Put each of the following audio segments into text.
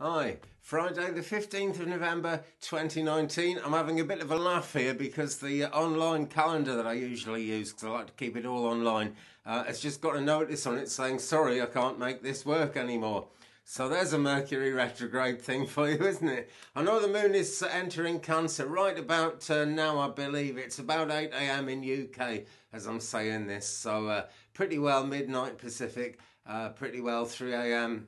Hi, Friday the 15th of November 2019. I'm having a bit of a laugh here because the online calendar that I usually use, because I like to keep it all online, has just got a notice on it saying, sorry, I can't make this work anymore. So there's a Mercury retrograde thing for you, isn't it? I know the moon is entering Cancer right about now, I believe. It's about 8 a.m. in UK as I'm saying this. So pretty well midnight Pacific, pretty well 3 a.m.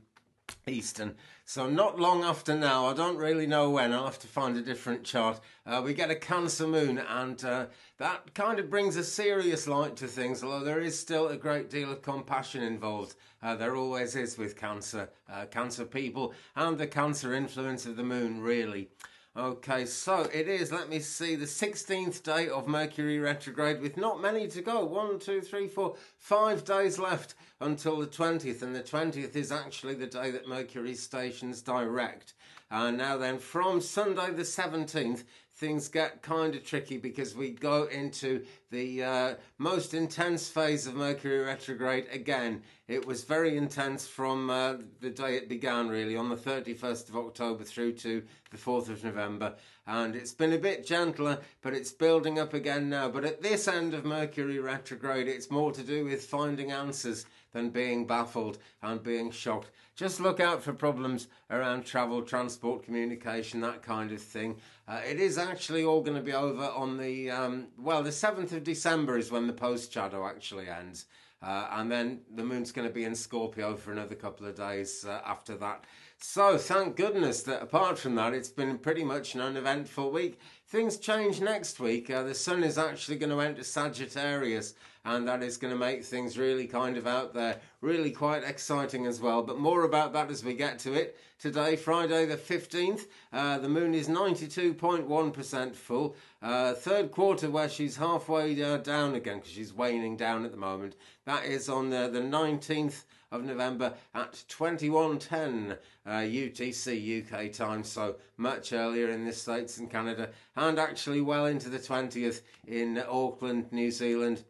Eastern. So not long after now, I don't really know when, I'll have to find a different chart, we get a Cancer moon, and that kind of brings a serious light to things, although there is still a great deal of compassion involved. There always is with Cancer, Cancer people, and the Cancer influence of the moon, really. Okay, so it is, let me see, the 16th day of Mercury retrograde with not many to go. 1, 2, 3, 4, 5 days left until the 20th. And the 20th is actually the day that Mercury stations direct. Now then, from Sunday the 17th, things get kind of tricky because we go into the most intense phase of Mercury retrograde again. It was very intense from the day it began, really, on the 31st of October through to the 4th of November. And it's been a bit gentler, but it's building up again now. But at this end of Mercury retrograde, it's more to do with finding answers than being baffled and being shocked. Just look out for problems around travel, transport, communication, that kind of thing. It is actually all going to be over on the, the 7th of December is when the post-shadow actually ends. And then the moon's going to be in Scorpio for another couple of days after that. So thank goodness that apart from that, it's been pretty much an uneventful week. Things change next week. The sun is actually going to enter Sagittarius, and that is going to make things really kind of out there, really quite exciting as well. But more about that as we get to it. Today, Friday the 15th, the moon is 92.1% full. Third quarter where she's halfway down again because she's waning down at the moment. That is on the 19th of November at 21:10 UTC UK time, so much earlier in the States and Canada, and actually well into the 20th in Auckland, New Zealand.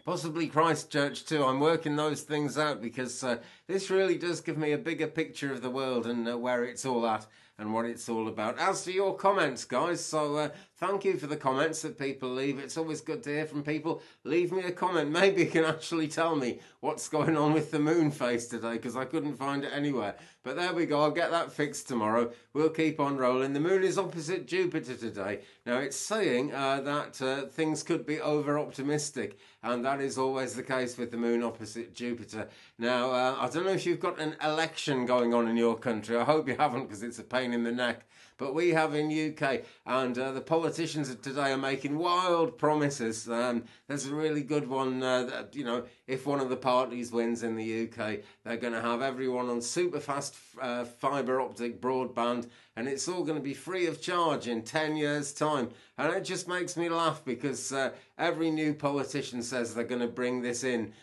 Possibly Christchurch too. I'm working those things out because this really does give me a bigger picture of the world and where it's all at and what it's all about. As to your comments, guys, so thank you for the comments that people leave. It's always good to hear from people. Leave me a comment. Maybe you can actually tell me what's going on with the moon phase today, because I couldn't find it anywhere. But there we go. I'll get that fixed tomorrow. We'll keep on rolling. The moon is opposite Jupiter today. Now, it's saying that things could be over-optimistic, and that is always the case with the moon opposite Jupiter. Now, I don't know if you've got an election going on in your country. I hope you haven't, because it's a pain in the neck. But we have in UK, and the politicians of today are making wild promises. There's a really good one that, you know, if one of the parties wins in the UK, they're going to have everyone on super fast fibre optic broadband, and it's all going to be free of charge in 10 years' time. And it just makes me laugh because every new politician says they're going to bring this in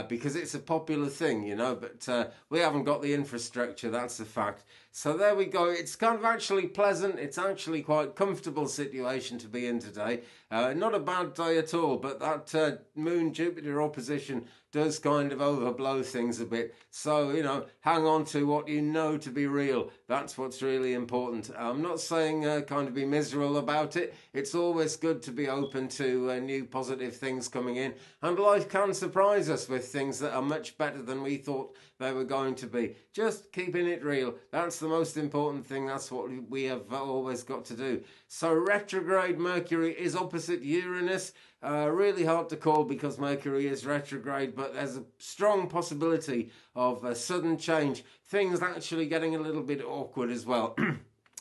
because it's a popular thing, you know, but we haven't got the infrastructure, that's a fact. So there we go. It's kind of actually pleasant. It's actually quite comfortable situation to be in today. Not a bad day at all, but that Moon-Jupiter opposition does kind of overblow things a bit. So, you know, hang on to what you know to be real. That's what's really important. I'm not saying kind of be miserable about it. It's always good to be open to new positive things coming in. And life can surprise us with things that are much better than we thought they were going to be. Just keeping it real. That's the most important thing. That's what we have always got to do. So retrograde Mercury is opposite Uranus. Really hard to call because Mercury is retrograde, but there's a strong possibility of a sudden change. Things actually getting a little bit awkward as well,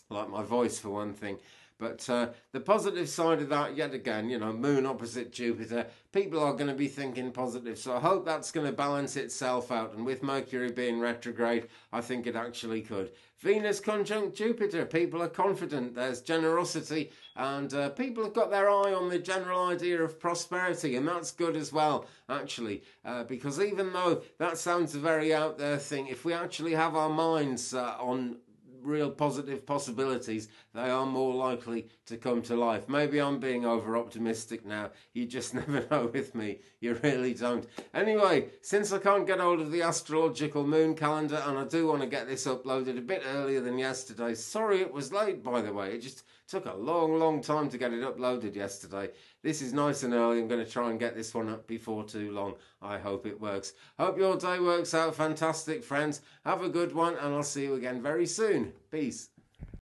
like my voice for one thing. But the positive side of that, yet again, you know, moon opposite Jupiter, people are going to be thinking positive. So I hope that's going to balance itself out. And with Mercury being retrograde, I think it actually could. Venus conjunct Jupiter, people are confident, there's generosity, and people have got their eye on the general idea of prosperity, and that's good as well, actually, because even though that sounds a very out there thing, if we actually have our minds on real positive possibilities, they are more likely to come to life. Maybe I'm being over optimistic now. You just never know with me. You really don't. Anyway, since I can't get hold of the astrological moon calendar, and I do want to get this uploaded a bit earlier than yesterday. Sorry it was late, by the way. It just took a long time to get it uploaded yesterday. This is nice and early. I'm going to try and get this one up before too long. I hope it works. Hope your day works out fantastic, friends. Have a good one, and I'll see you again very soon. Peace.